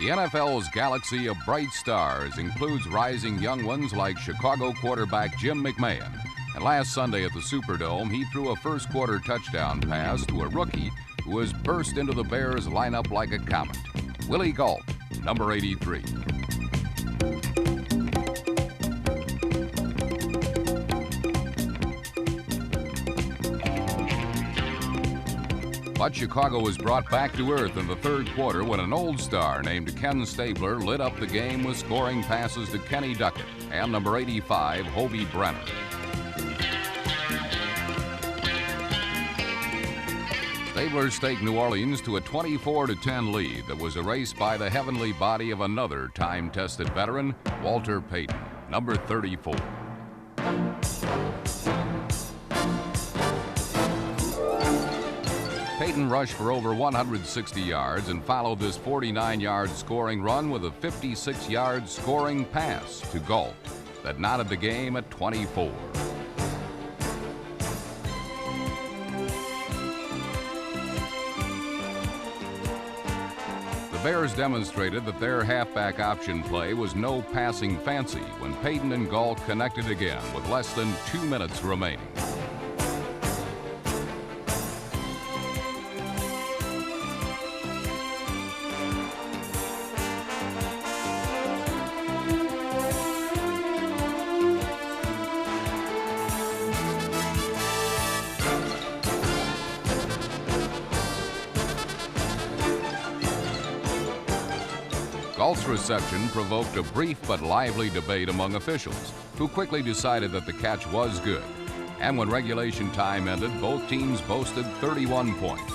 The NFL's galaxy of bright stars includes rising young ones like Chicago quarterback Jim McMahon. And last Sunday at the Superdome, he threw a first-quarter touchdown pass to a rookie who has burst into the Bears lineup like a comet. Willie Gault, number 83. But Chicago was brought back to earth in the third quarter when an old star named Ken Stabler lit up the game with scoring passes to Kenny Duckett and number 85, Hobie Brenner. Stabler staked New Orleans to a 24-10 lead that was erased by the heavenly body of another time-tested veteran, Walter Payton, number 34. Payton rushed for over 160 yards and followed this 49-yard scoring run with a 56-yard scoring pass to Gault that knotted the game at 24. The Bears demonstrated that their halfback option play was no passing fancy when Payton and Gault connected again with less than 2 minutes remaining. Gault's reception provoked a brief but lively debate among officials, who quickly decided that the catch was good. And when regulation time ended, both teams boasted 31 points.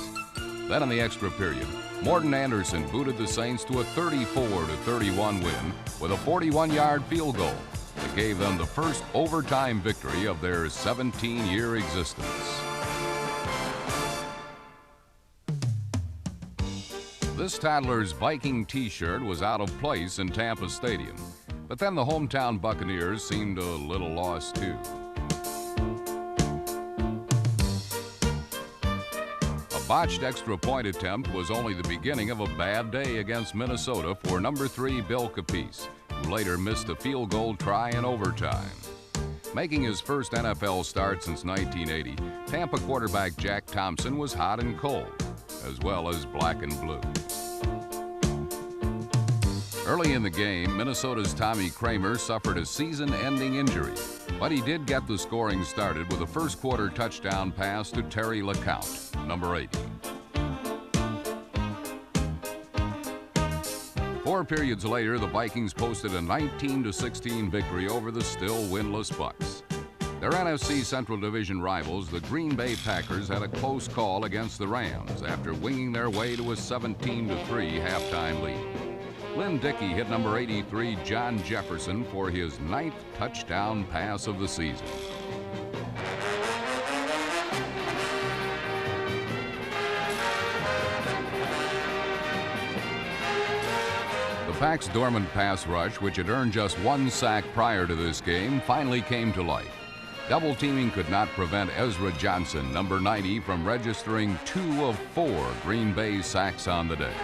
Then in the extra period, Morton Anderson booted the Saints to a 34-31 win with a 41-yard field goal that gave them the first overtime victory of their 17-year existence. This toddler's Viking t-shirt was out of place in Tampa Stadium, but then the hometown Buccaneers seemed a little lost too. A botched extra point attempt was only the beginning of a bad day against Minnesota for number 3 Bill Capice, who later missed a field goal try in overtime. Making his first NFL start since 1980, Tampa quarterback Jack Thompson was hot and cold, as well as black and blue. Early in the game, Minnesota's Tommy Kramer suffered a season-ending injury, but he did get the scoring started with a first-quarter touchdown pass to Terry LeCount, number 80. 4 periods later, the Vikings posted a 19-16 victory over the still winless Bucs. Their NFC Central Division rivals, the Green Bay Packers, had a close call against the Rams after winging their way to a 17-3 halftime lead. Lynn Dickey hit number 83, John Jefferson, for his 9th touchdown pass of the season. The Pack's dormant pass rush, which had earned just 1 sack prior to this game, finally came to life. Double teaming could not prevent Ezra Johnson, number 90, from registering 2 of 4 Green Bay sacks on the day.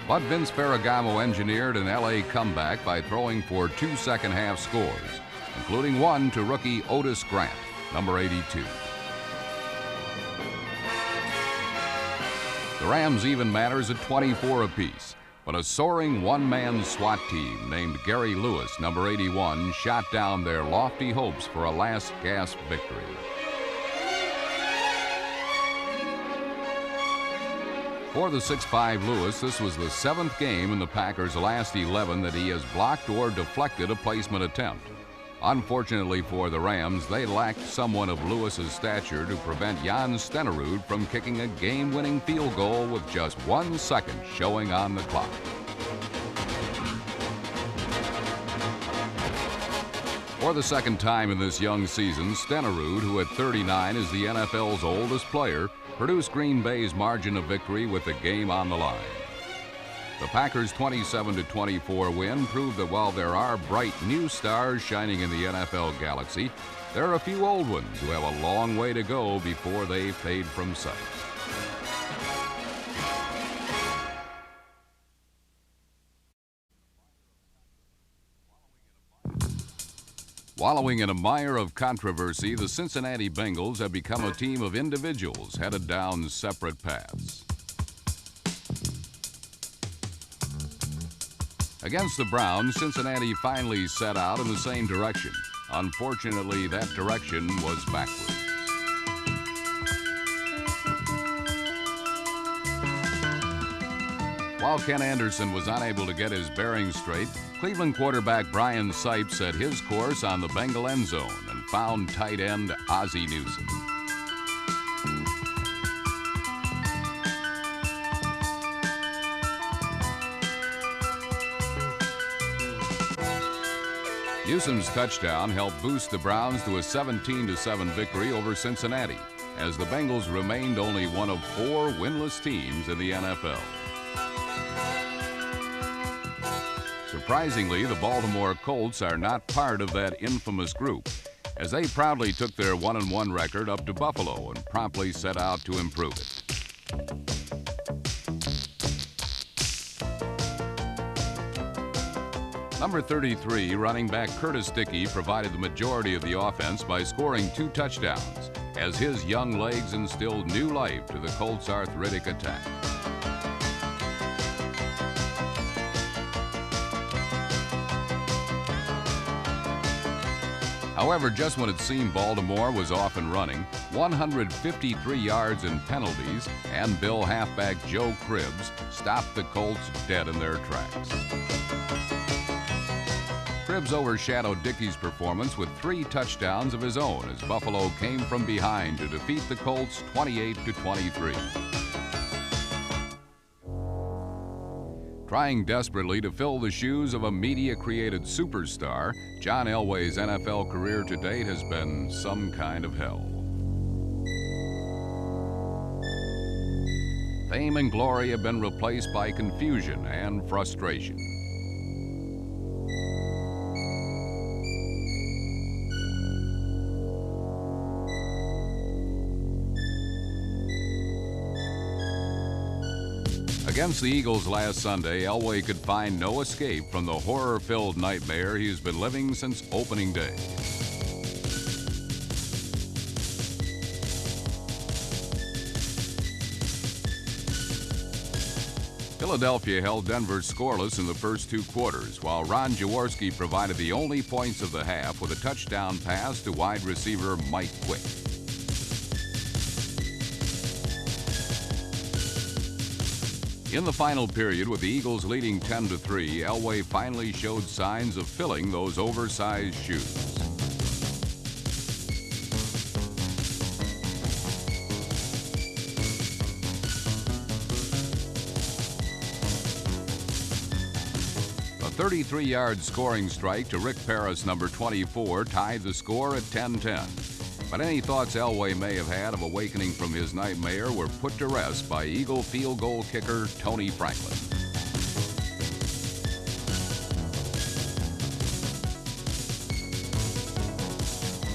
But Vince Ferragamo engineered an LA comeback by throwing for 2 second-half scores, including one to rookie Otis Grant, number 82. The Rams even matters at 24 apiece, but a soaring one-man SWAT team named Gary Lewis, number 81, shot down their lofty hopes for a last-gasp victory. For the 6'5 Lewis, this was the 7th game in the Packers' last 11 that he has blocked or deflected a placement attempt. Unfortunately for the Rams, they lacked someone of Lewis's stature to prevent Jan Stenerud from kicking a game-winning field goal with just 1 second showing on the clock. For the second time in this young season, Stenerud, who at 39 is the NFL's oldest player, produced Green Bay's margin of victory with the game on the line. The Packers' 27-24 win proved that while there are bright new stars shining in the NFL galaxy, there are a few old ones who have a long way to go before they fade from sight. Wallowing in a mire of controversy, the Cincinnati Bengals have become a team of individuals headed down separate paths. Against the Browns, Cincinnati finally set out in the same direction. Unfortunately, that direction was backwards. While Ken Anderson was unable to get his bearings straight, Cleveland quarterback Brian Sipes set his course on the Bengal end zone and found tight end Ozzie Newsome. Newsome's touchdown helped boost the Browns to a 17-7 victory over Cincinnati, as the Bengals remained only one of 4 winless teams in the NFL. Surprisingly, the Baltimore Colts are not part of that infamous group, as they proudly took their 1-1 record up to Buffalo and promptly set out to improve it. Number 33, running back Curtis Dickey, provided the majority of the offense by scoring 2 touchdowns, as his young legs instilled new life to the Colts' arthritic attack. However, just when it seemed Baltimore was off and running, 153 yards in penalties and Bill halfback Joe Cribbs stopped the Colts dead in their tracks. Cribbs overshadowed Dickey's performance with 3 touchdowns of his own as Buffalo came from behind to defeat the Colts 28-23. Trying desperately to fill the shoes of a media-created superstar, John Elway's NFL career to date has been some kind of hell. Fame and glory have been replaced by confusion and frustration. Against the Eagles last Sunday, Elway could find no escape from the horror-filled nightmare he's been living since opening day. Philadelphia held Denver scoreless in the first 2 quarters, while Ron Jaworski provided the only points of the half with a touchdown pass to wide receiver Mike Quick. In the final period, with the Eagles leading 10-3, Elway finally showed signs of filling those oversized shoes. A 33-yard scoring strike to Rick Parris, number 24, tied the score at 10-10. But any thoughts Elway may have had of awakening from his nightmare were put to rest by Eagle field goal kicker Tony Franklin.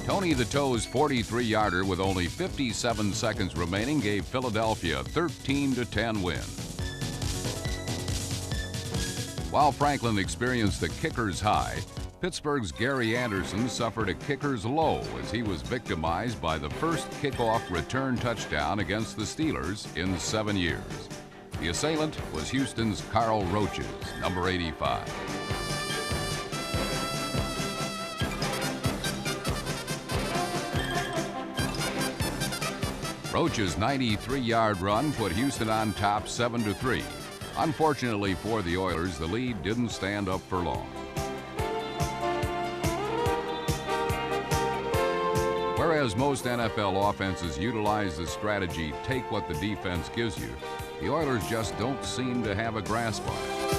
Tony the Toe's 43-yarder with only 57 seconds remaining gave Philadelphia a 13-10 win. While Franklin experienced a kicker's high, Pittsburgh's Gary Anderson suffered a kicker's low as he was victimized by the first kickoff return touchdown against the Steelers in 7 years. The assailant was Houston's Carl Roaches, number 85. Roach's 93-yard run put Houston on top 7-3. Unfortunately for the Oilers, the lead didn't stand up for long. Whereas most NFL offenses utilize the strategy, take what the defense gives you, the Oilers just don't seem to have a grasp on it.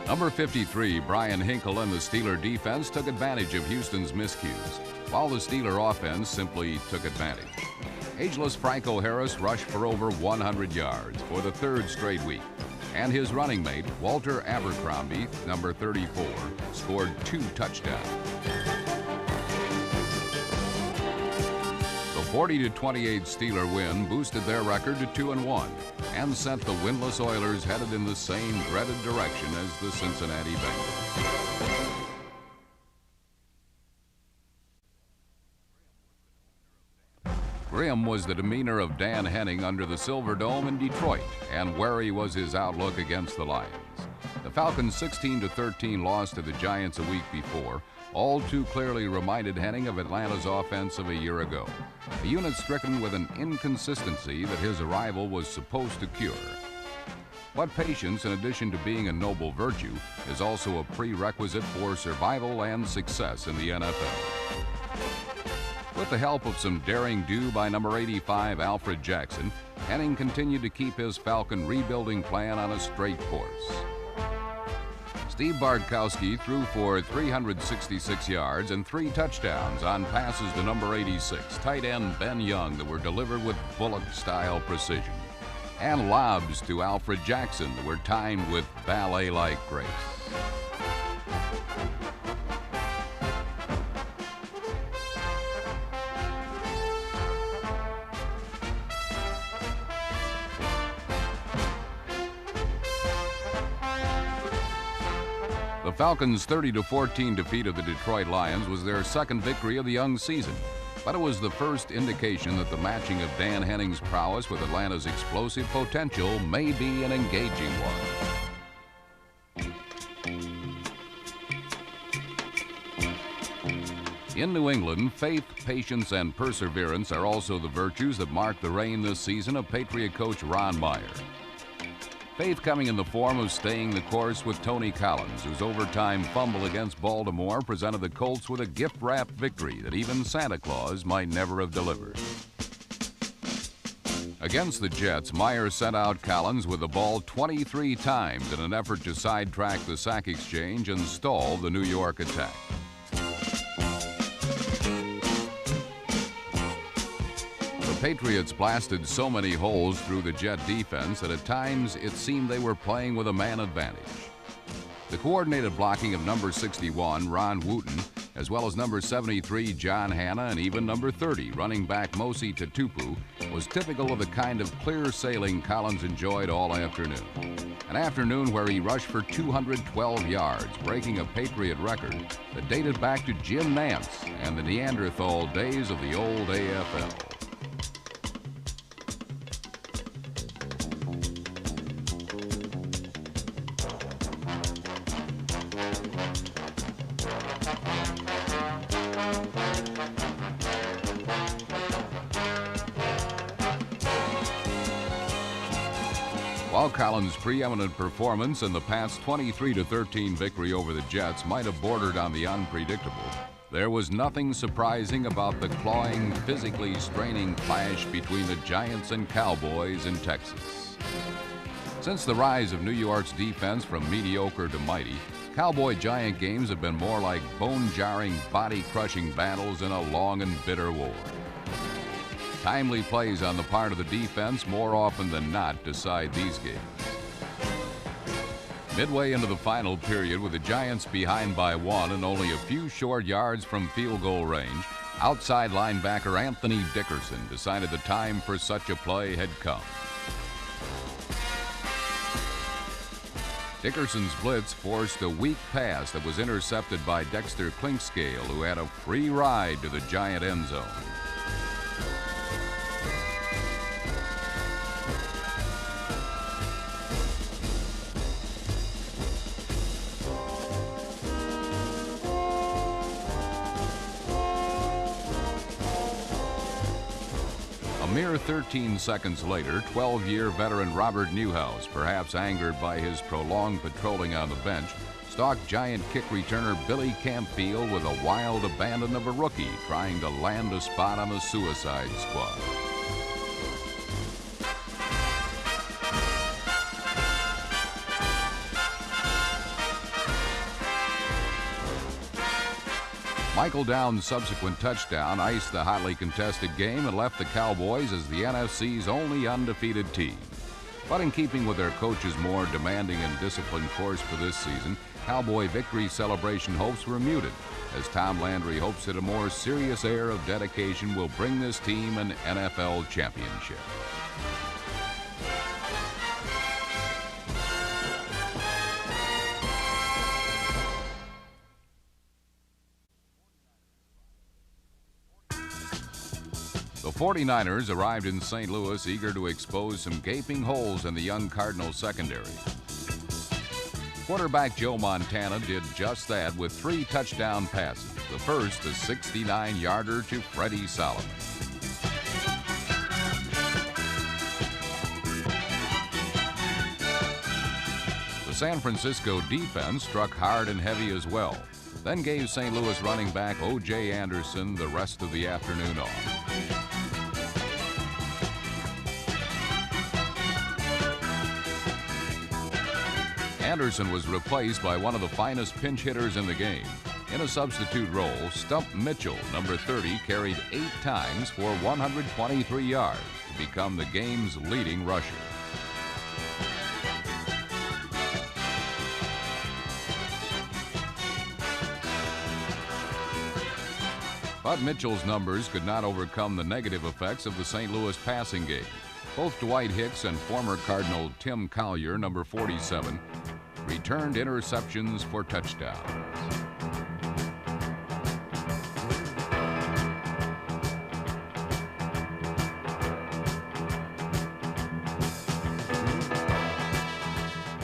Number 53, Brian Hinkle and the Steeler defense took advantage of Houston's miscues, while the Steeler offense simply took advantage. Ageless Franco Harris rushed for over 100 yards for the 3rd straight week, and his running mate, Walter Abercrombie, number 34, scored 2 touchdowns. The 40-28 Steeler win boosted their record to 2-1, and sent the winless Oilers headed in the same dreaded direction as the Cincinnati Bengals. Grim was the demeanor of Dan Henning under the Silver Dome in Detroit, and wary was his outlook against the Lions. The Falcons' 16-13 loss to the Giants a week before all too clearly reminded Henning of Atlanta's offense of a year ago, a unit stricken with an inconsistency that his arrival was supposed to cure. But patience, in addition to being a noble virtue, is also a prerequisite for survival and success in the NFL. With the help of some daring do by number 85 Alfred Jackson, Henning continued to keep his Falcon rebuilding plan on a straight course. Steve Bartkowski threw for 366 yards and 3 touchdowns on passes to number 86, tight end Ben Young, that were delivered with Bullock-style precision, and lobs to Alfred Jackson that were timed with ballet-like grace. The Falcons' 30-14 defeat of the Detroit Lions was their second victory of the young season, but it was the first indication that the matching of Dan Henning's prowess with Atlanta's explosive potential may be an engaging one. In New England, faith, patience, and perseverance are also the virtues that mark the reign this season of Patriot coach Ron Meyer. Faith coming in the form of staying the course with Tony Collins, whose overtime fumble against Baltimore presented the Colts with a gift-wrapped victory that even Santa Claus might never have delivered. Against the Jets, Meyer sent out Collins with the ball 23 times in an effort to sidetrack the sack exchange and stall the New York attack. The Patriots blasted so many holes through the Jet defense that at times it seemed they were playing with a man advantage. The coordinated blocking of number 61, Ron Wooten, as well as number 73, John Hanna, and even number 30, running back Mosi Tatupu, was typical of the kind of clear sailing Collins enjoyed all afternoon. An afternoon where he rushed for 212 yards, breaking a Patriot record that dated back to Jim Nantz and the Neanderthal days of the old AFL. While Collins' preeminent performance in the past 23-13 victory over the Jets might have bordered on the unpredictable, there was nothing surprising about the clawing, physically straining clash between the Giants and Cowboys in Texas. Since the rise of New York's defense from mediocre to mighty, Cowboy-Giant games have been more like bone-jarring, body-crushing battles in a long and bitter war. Timely plays on the part of the defense more often than not decide these games. Midway into the final period, with the Giants behind by 1 and only a few short yards from field goal range, outside linebacker Anthony Dickerson decided the time for such a play had come. Dickerson's blitz forced a weak pass that was intercepted by Dexter Clinkscale, who had a free ride to the Giant end zone. A mere 13 seconds later, 12-year veteran Robert Newhouse, perhaps angered by his prolonged patrolling on the bench, stalked Giant kick returner Billy Campfield with a wild abandon of a rookie trying to land a spot on the Suicide Squad. Michael Downs' subsequent touchdown iced the hotly contested game and left the Cowboys as the NFC's only undefeated team. But in keeping with their coach's more demanding and disciplined course for this season, Cowboy victory celebration hopes were muted, as Tom Landry hopes that a more serious air of dedication will bring this team an NFL championship. 49ers arrived in St. Louis eager to expose some gaping holes in the young Cardinals secondary. Quarterback Joe Montana did just that with 3 touchdown passes. The first, a 69-yarder to Freddie Solomon. The San Francisco defense struck hard and heavy as well, then gave St. Louis running back O.J. Anderson the rest of the afternoon off. Anderson was replaced by one of the finest pinch hitters in the game. In a substitute role, Stump Mitchell, number 30, carried 8 times for 123 yards to become the game's leading rusher. But Mitchell's numbers could not overcome the negative effects of the St. Louis passing game. Both Dwight Hicks and former Cardinal Tim Collier, number 47, returned interceptions for touchdowns.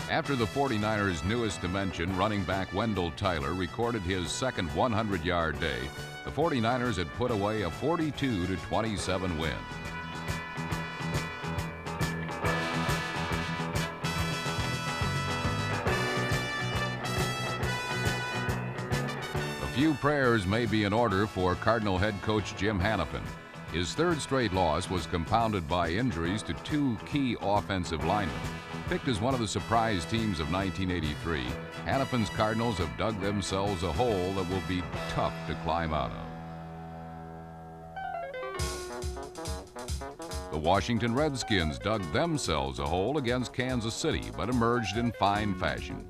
After the 49ers' newest dimension, running back Wendell Tyler recorded his second 100-yard day, the 49ers had put away a 42-27 win. Few prayers may be in order for Cardinal head coach Jim Hanifin. His third straight loss was compounded by injuries to 2 key offensive linemen. Picked as one of the surprise teams of 1983, Hanifin's Cardinals have dug themselves a hole that will be tough to climb out of. The Washington Redskins dug themselves a hole against Kansas City, but emerged in fine fashion.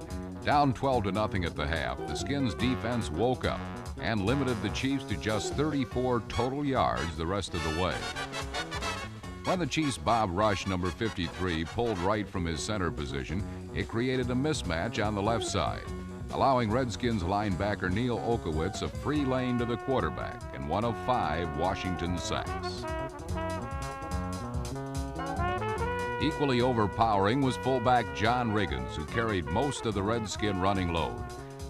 Down 12-0 at the half, the Skins' defense woke up and limited the Chiefs to just 34 total yards the rest of the way. When the Chiefs' Bob Rush, number 53, pulled right from his center position, it created a mismatch on the left side, allowing Redskins linebacker Neil Okowitz a free lane to the quarterback and one of 5 Washington sacks. Equally overpowering was fullback John Riggins, who carried most of the Redskin running load,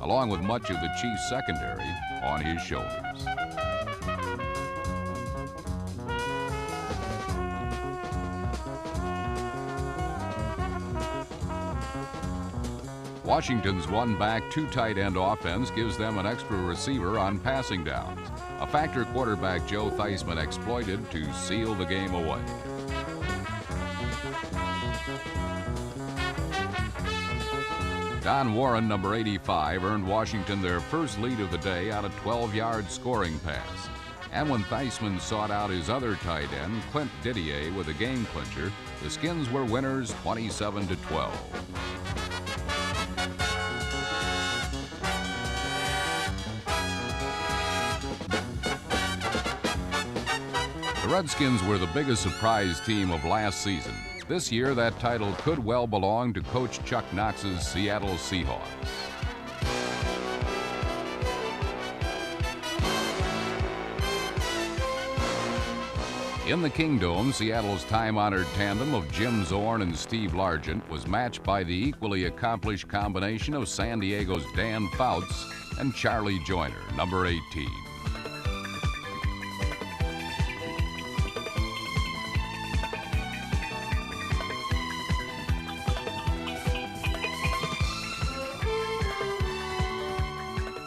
along with much of the Chiefs' secondary on his shoulders. Washington's one-back, 2 tight end offense gives them an extra receiver on passing downs, a factor quarterback Joe Theismann exploited to seal the game away. Don Warren, number 85, earned Washington their first lead of the day on a 12-yard scoring pass. And when Theismann sought out his other tight end, Clint Didier, with a game clincher, the Skins were winners 27-12. The Redskins were the biggest surprise team of last season. This year, that title could well belong to Coach Chuck Knox's Seattle Seahawks. In the Kingdome, Seattle's time-honored tandem of Jim Zorn and Steve Largent was matched by the equally accomplished combination of San Diego's Dan Fouts and Charlie Joyner, number 18.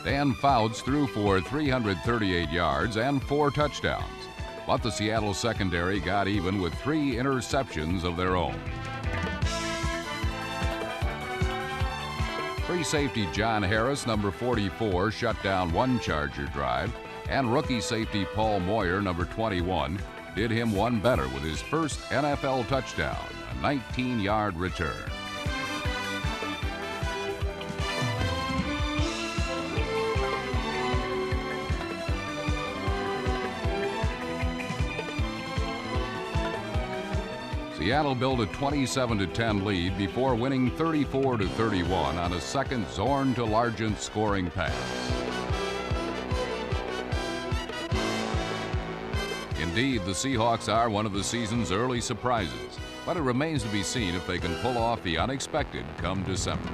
Dan Fouts threw for 338 yards and 4 touchdowns, but the Seattle secondary got even with 3 interceptions of their own. Free safety John Harris, number 44, shut down 1 Charger drive, and rookie safety Paul Moyer, number 21, did him one better with his first NFL touchdown, a 19-yard return. Seattle built a 27-10 lead before winning 34-31 on a second Zorn to Largent scoring pass. In Indeed, the Seahawks are one of the season's early surprises, but it remains to be seen if they can pull off the unexpected come December.